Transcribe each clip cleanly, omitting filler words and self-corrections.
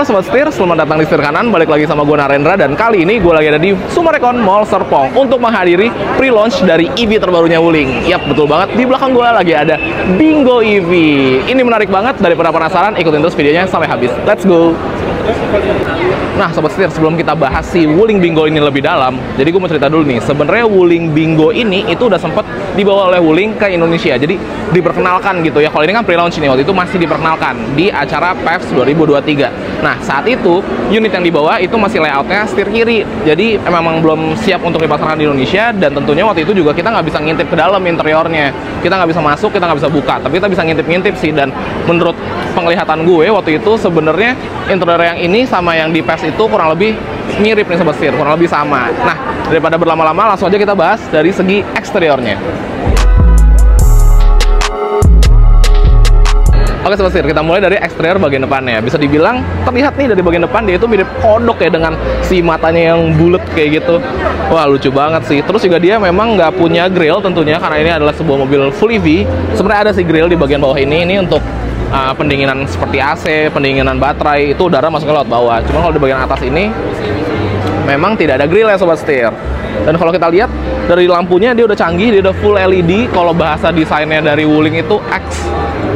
Sobat Setir, selamat datang di Setir Kanan. Balik lagi sama gue Narendra, dan kali ini gue lagi ada di Summarecon Mall Serpong untuk menghadiri pre-launch dari EV terbarunya Wuling. Yap, betul banget, di belakang gue lagi ada Bingo EV. Ini menarik banget, daripada penasaran, ikutin terus videonya sampai habis. Let's go! Nah Sobat Setir, sebelum kita bahas si Wuling Bingo ini lebih dalam, jadi gue mau cerita dulu nih. Sebenarnya Wuling Bingo ini itu udah sempet dibawa oleh Wuling ke Indonesia, jadi diperkenalkan gitu ya. Kalau ini kan pre-launch nih, waktu itu masih diperkenalkan di acara PEVS 2023. Nah saat itu unit yang dibawa itu masih layoutnya setir kiri, jadi memang belum siap untuk dipasarkan di Indonesia. Dan tentunya waktu itu juga kita nggak bisa ngintip ke dalam interiornya, kita nggak bisa masuk, kita nggak bisa buka, tapi kita bisa ngintip-ngintip sih. Dan menurut penglihatan gue waktu itu, sebenarnya interior yang ini sama yang di PEVS itu kurang lebih mirip nih Sobat Setir, kurang lebih sama. Nah daripada berlama-lama, langsung aja kita bahas dari segi eksteriornya. Oke Sobat Setir, kita mulai dari eksterior bagian depannya. Bisa dibilang terlihat nih dari bagian depan dia itu mirip kodok ya, dengan si matanya yang bulat kayak gitu. Wah lucu banget sih. Terus juga dia memang nggak punya grill tentunya, karena ini adalah sebuah mobil full EV. Sebenarnya ada si grill di bagian bawah ini untuk pendinginan seperti AC, pendinginan baterai, itu udara masuknya lewat bawah. Cuma kalau di bagian atas ini memang tidak ada grill ya Sobat Setir. Dan kalau kita lihat dari lampunya, dia udah canggih, dia udah full LED. Kalau bahasa desainnya dari Wuling itu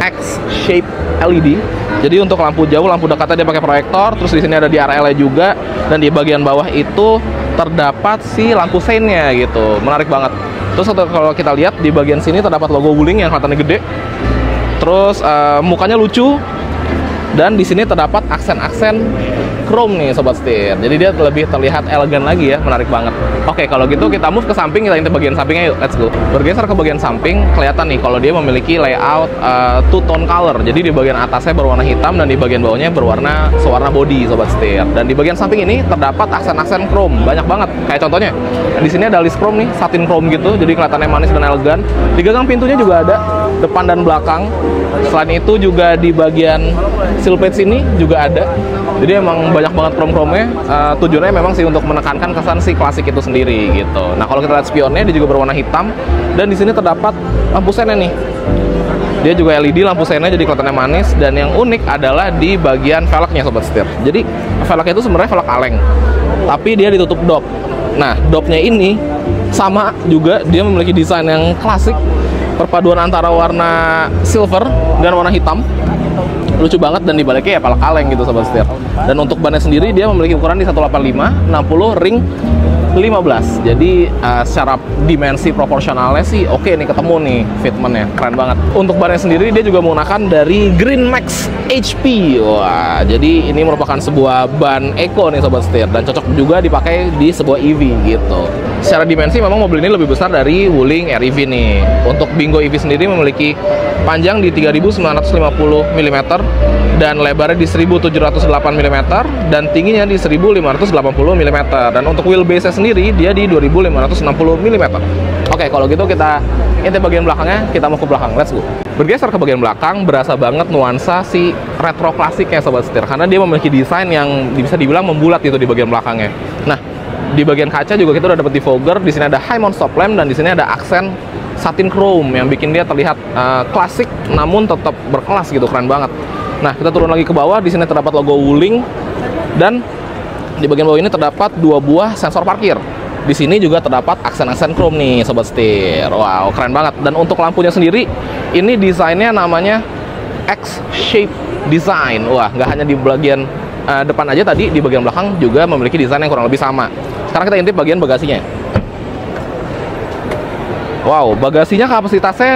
X-shape LED. Jadi untuk lampu jauh, lampu dekatnya dia pakai proyektor. Terus di sini ada DRL-nya juga, dan di bagian bawah itu terdapat si lampu seinnya gitu. Menarik banget. Terus kalau kita lihat di bagian sini terdapat logo Wuling yang kelihatannya gede. Terus mukanya lucu, dan di sini terdapat aksen-aksen chrome nih Sobat Setir. Jadi dia lebih terlihat elegan lagi ya, menarik banget. Oke, kalau gitu kita move ke samping, kita intip bagian sampingnya yuk, let's go. Bergeser ke bagian samping, kelihatan nih kalau dia memiliki layout two tone color. Jadi di bagian atasnya berwarna hitam, dan di bagian bawahnya berwarna sewarna body Sobat Setir. Dan di bagian samping ini terdapat aksen-aksen chrome, banyak banget. Kayak contohnya, di sini ada list chrome nih, satin chrome gitu, jadi kelihatannya manis dan elegan. Di gagang pintunya juga ada, depan dan belakang. Selain itu juga di bagian sill plate sini juga ada. Jadi emang banyak banget chrome-chrome-nya. Tujuannya memang sih untuk menekankan kesan si klasik itu sendiri gitu. Nah kalau kita lihat spionnya, dia juga berwarna hitam, dan di sini terdapat lampu seinnya nih. Dia juga LED lampu seinnya, jadi kelihatannya manis. Dan yang unik adalah di bagian velgnya Sobat Setir. Jadi velgnya itu sebenarnya velg kaleng, tapi dia ditutup dop. Nah dopnya ini sama juga, dia memiliki desain yang klasik, perpaduan antara warna silver dan warna hitam. Lucu banget, dan dibaliknya ya pala kaleng gitu Sobat Setir. Dan untuk bannya sendiri dia memiliki ukuran di 185 60 ring 15. Jadi secara dimensi proporsionalnya sih oke nih, ketemu nih fitmentnya, keren banget. Untuk bannya sendiri dia juga menggunakan dari Green Max HP. Wah, jadi ini merupakan sebuah ban eco nih Sobat Setir, dan cocok juga dipakai di sebuah EV gitu. Secara dimensi memang mobil ini lebih besar dari Wuling REV nih. Untuk Bingo EV sendiri memiliki panjang di 3950 mm, dan lebarnya di 1708 mm, dan tingginya di 1580 mm. Dan untuk wheelbase-nya sendiri dia di 2560 mm. Oke, kalau gitu kita intip bagian belakangnya, kita mau ke belakang, let's go. Bergeser ke bagian belakang, berasa banget nuansa si retro klasiknya Sobat Setir, karena dia memiliki desain yang bisa dibilang membulat gitu di bagian belakangnya. Nah, di bagian kaca juga kita udah dapat defogger. Di sini ada high mount stop lamp, dan di sini ada aksen satin chrome yang bikin dia terlihat klasik namun tetap berkelas gitu, keren banget. Nah, kita turun lagi ke bawah, di sini terdapat logo Wuling, dan di bagian bawah ini terdapat 2 buah sensor parkir. Di sini juga terdapat aksen-aksen chrome nih Sobat Setir. Wow, keren banget. Dan untuk lampunya sendiri, ini desainnya namanya X-shape design. Wah, nggak hanya di bagian depan aja, tadi di bagian belakang juga memiliki desain yang kurang lebih sama. Sekarang kita intip bagian bagasinya. Wow, bagasinya kapasitasnya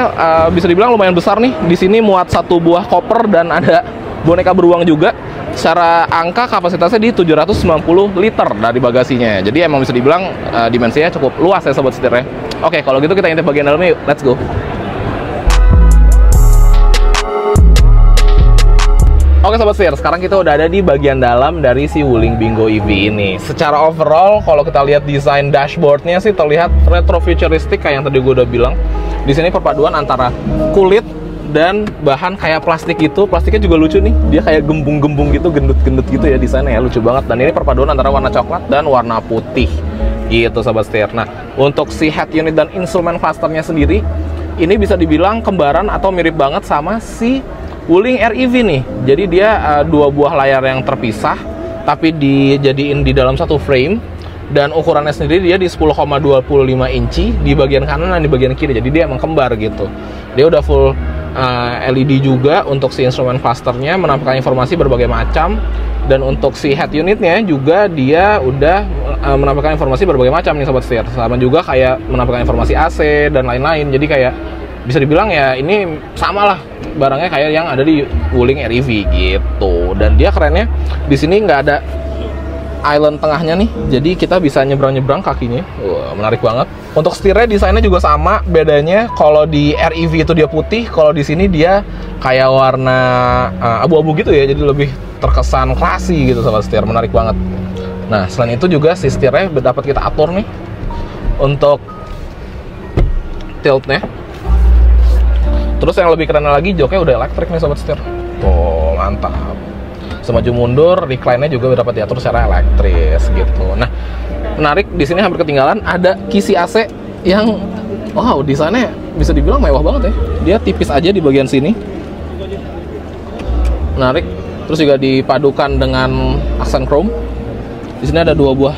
bisa dibilang lumayan besar nih. Di sini muat 1 buah koper, dan ada boneka beruang juga. Secara angka kapasitasnya di 790 liter dari bagasinya. Jadi emang bisa dibilang dimensinya cukup luas ya Sobat Setir ya. Oke, kalau gitu kita intip bagian dalamnya yuk, let's go. Oke Sobat Setir, sekarang kita udah ada di bagian dalam dari si Wuling Bingo EV ini. Secara overall, kalau kita lihat desain dashboardnya sih terlihat retro futuristik kayak yang tadi gue udah bilang. Di sini perpaduan antara kulit dan bahan kayak plastik gitu. Plastiknya juga lucu nih, dia kayak gembung-gembung gitu, gendut-gendut gitu ya desainnya ya, lucu banget. Dan ini perpaduan antara warna coklat dan warna putih gitu Sobat Setir. Nah, untuk si head unit dan instrument clusternya sendiri, ini bisa dibilang kembaran atau mirip banget sama si Wuling REV nih. Jadi dia dua buah layar yang terpisah tapi dijadiin di dalam satu frame, dan ukurannya sendiri dia di 10,25 inci di bagian kanan dan di bagian kiri. Jadi dia emang kembar gitu. Dia udah full LED juga untuk si instrumen clusternya, menampilkan informasi berbagai macam, dan untuk si head unitnya juga dia udah menampilkan informasi berbagai macam nih sobat setir. Sama juga kayak menampilkan informasi AC dan lain-lain. Jadi kayak bisa dibilang ya ini sama lah barangnya kayak yang ada di Wuling REV gitu. Dan dia kerennya di sini nggak ada island tengahnya nih, jadi kita bisa nyebrang-nyebrang kakinya. Wah, menarik banget. Untuk setirnya desainnya juga sama, bedanya kalau di REV itu dia putih, kalau di sini dia kayak warna abu-abu gitu ya, jadi lebih terkesan classy gitu sobat setir. Menarik banget. Nah, selain itu juga si setirnya dapat kita atur nih untuk tiltnya. Terus yang lebih keren lagi, joknya udah elektrik nih sobat setir. Tuh, mantap. Semaju mundur, recline-nya juga dapat diatur secara elektris gitu. Nah, menarik di sini hampir ketinggalan ada kisi AC yang wow, desainnya bisa dibilang mewah banget ya. Dia tipis aja di bagian sini. Menarik. Terus juga dipadukan dengan aksen chrome. Di sini ada dua buah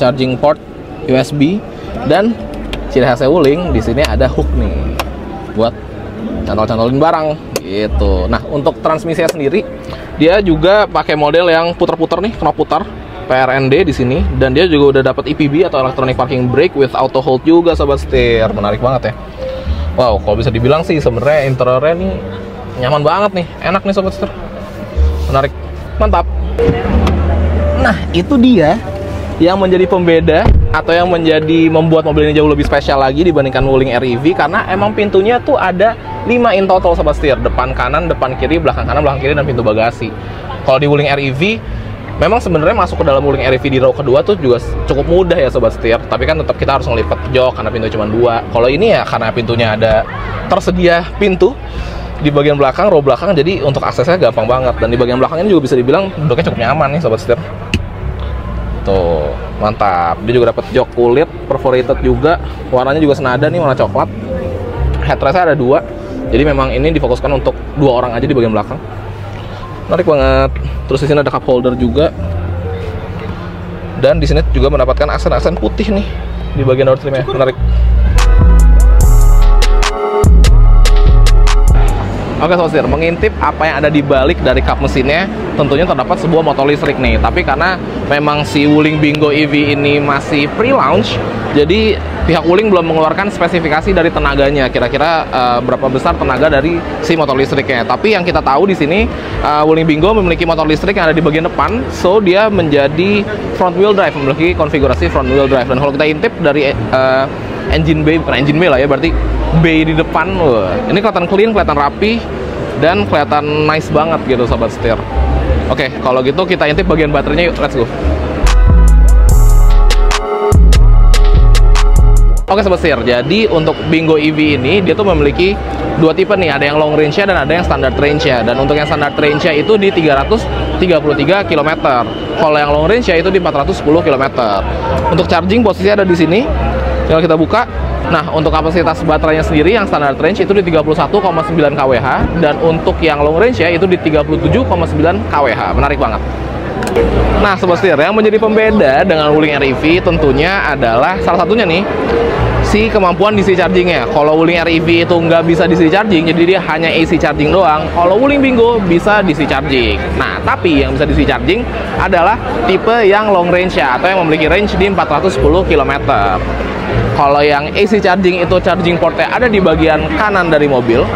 charging port USB, dan ciri khasnya Wuling di sini ada hook nih buat cantol-cantolin barang gitu. Nah, untuk transmisinya sendiri dia juga pakai model yang putar-putar nih, knop putar PRND di sini, dan dia juga udah dapat EPB atau electronic parking brake with auto hold juga sobat setir. Menarik banget ya. Wow, kalau bisa dibilang sih sebenarnya interiornya nih nyaman banget nih, enak nih sobat setir. Menarik, mantap. Nah, itu dia yang menjadi pembeda atau yang menjadi membuat mobil ini jauh lebih spesial lagi dibandingkan Wuling REV, karena emang pintunya tuh ada 5 in total sobat setir. Depan kanan, depan kiri, belakang kanan, belakang kiri, dan pintu bagasi. Kalau di Wuling REV memang sebenarnya masuk ke dalam Wuling REV di row kedua tuh juga cukup mudah ya sobat setir, tapi kan tetap kita harus ngelipat jok karena pintu cuma 2. Kalau ini ya karena pintunya ada tersedia pintu di bagian belakang, row belakang, jadi untuk aksesnya gampang banget. Dan di bagian belakang ini juga bisa dibilang duduknya cukup nyaman nih sobat setir. Tuh, mantap. Dia juga dapat jok kulit perforated juga, warnanya juga senada nih, warna coklat. Headrestnya ada 2, jadi memang ini difokuskan untuk 2 orang aja di bagian belakang. Menarik banget. Terus di sini ada cup holder juga, dan di sini juga mendapatkan aksen-aksen putih nih di bagian door trimnya. Menarik. Oke sobat setir, mengintip apa yang ada di balik dari kap mesinnya, tentunya terdapat sebuah motor listrik nih. Tapi karena memang si Wuling Bingo EV ini masih pre-launch, jadi pihak Wuling belum mengeluarkan spesifikasi dari tenaganya, kira-kira berapa besar tenaga dari si motor listriknya. Tapi yang kita tahu di sini Wuling Bingo memiliki motor listrik yang ada di bagian depan, so dia menjadi front wheel drive, memiliki konfigurasi front wheel drive. Dan kalau kita intip dari engine bay, bukan engine bay lah ya, berarti bay di depan, ini kelihatan clean, kelihatan rapi, dan kelihatan nice banget gitu sobat setir. Oke, kalau gitu kita intip bagian baterainya yuk, let's go. Oke sobat setir, jadi untuk Bingo EV ini dia tuh memiliki 2 tipe nih, ada yang long range-nya dan ada yang standard range-nya. Dan untuk yang standard range-nya itu di 333 km. Kalau yang long range-nya itu di 410 km. Untuk charging posisinya ada di sini. Tinggal kita buka. Nah, untuk kapasitas baterainya sendiri yang standard range itu di 31,9 kWh, dan untuk yang long range ya itu di 37,9 kWh. Menarik banget. Nah, sobat setir, yang menjadi pembeda dengan Wuling REV tentunya adalah salah satunya nih si kemampuan DC chargingnya. Kalau Wuling REV itu nggak bisa DC charging, jadi dia hanya AC charging doang. Kalau Wuling Bingo bisa DC charging. Nah, tapi yang bisa DC charging adalah tipe yang long range ya, atau yang memiliki range di 410 km. Kalau yang AC charging itu charging portnya ada di bagian kanan dari mobil.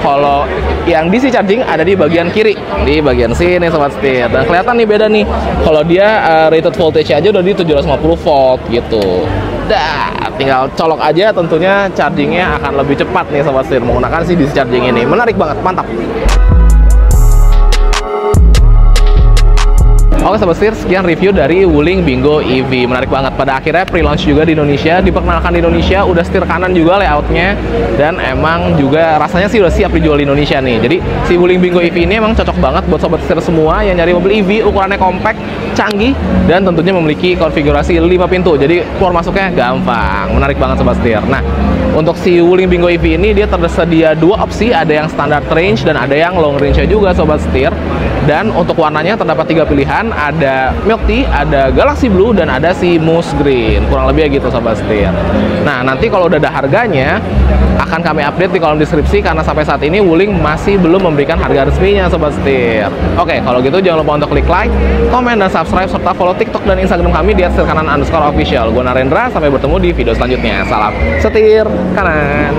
Kalau yang DC charging ada di bagian kiri, di bagian sini sobat setir. Dan kelihatan nih beda nih. Kalau dia rated voltage aja udah di 750 volt gitu. Dah, tinggal colok aja, tentunya chargingnya akan lebih cepat nih sobat setir menggunakan si DC charging ini. Menarik banget, mantap. Oke Sobat Setir, sekian review dari Wuling Bingo EV. Menarik banget, pada akhirnya pre-launch juga di Indonesia, diperkenalkan di Indonesia, udah setir kanan juga layoutnya, dan emang juga rasanya sih udah siap dijual di Indonesia nih. Jadi si Wuling Bingo EV ini emang cocok banget buat Sobat Setir semua yang nyari mobil EV, ukurannya compact, canggih, dan tentunya memiliki konfigurasi 5 pintu, jadi keluar masuknya gampang. Menarik banget Sobat Setir. Nah, untuk si Wuling Bingo EV ini dia tersedia dua opsi, ada yang standard range dan ada yang long range juga Sobat Setir. Dan untuk warnanya terdapat 3 pilihan, ada milk tea, ada galaxy blue, dan ada si moose green. Kurang lebih gitu Sobat Setir. Nah, nanti kalau udah ada harganya akan kami update di kolom deskripsi, karena sampai saat ini Wuling masih belum memberikan harga resminya Sobat Setir. Oke, kalau gitu jangan lupa untuk klik like, komen, dan subscribe, serta follow TikTok dan Instagram kami di @setirkanan_official. Gue Narendra, sampai bertemu di video selanjutnya. Salam setir kanan.